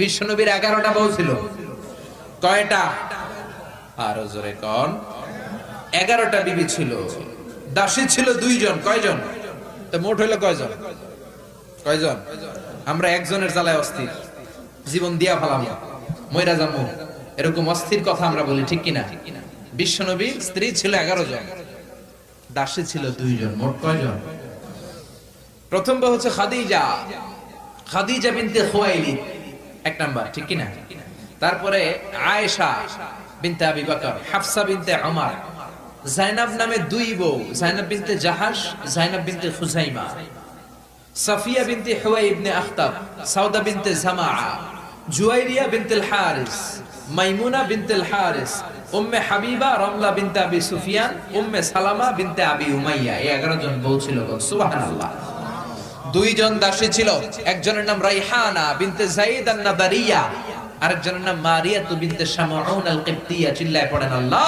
বিশ্বনবীর 11টা বউ ছিল। কয়টা? আরো জোরে কোন? 11টা বিবি ছিল। দাসী ছিল 2 জন। কয়জন? তো মোট হইলো কয়জন? কয়জন? আমরা একজনের জ্বালায় অস্থির, জীবন দিয়া ফেলাম, মইরা যাবো, এরকম অস্থির কথা আমরা বলি, ঠিক কিনা? বিশ্বনবীর স্ত্রী ছিল 11 জন, দাসী ছিল 2 জন। মোট কয়জন? প্রথম বউ হচ্ছে খাদিজা, খাদিজা বিনতে খুয়াইলিদ, 1 নাম্বার, ঠিক কিনা? তারপরে আয়েশা বিনতে আবি বকর, হাফসা বিনতে উমর, জাইনাব নামে 2 বউ, জাইনাব বিনতে জাহাশ, জাইনাব বিনতে খুজাইমা, সাফিয়া বিনতে হুয়াই ইবনে আখতাব, সাউদা বিনতে জামাআ, জুয়াইরিয়া বিনতে হারিস, মাইমুনা বিনতে হারিস, উম্মে হাবিবা রমলা বিনতে আবি সুফিয়ান, উম্মে সালামা বিনতে আবি উমাইয়া। এই 11 জন বউ ছিল। সুবহানাল্লাহ। 2 জন দাসী ছিল। একজনের নাম রাইহানা বিনতে যায়েদ আন-নাদারিয়া, আরেকজনের নাম মারিয়া বিনতে শামউন আল-কিবতিয়া। চিল্লায় পড়েন আল্লাহ।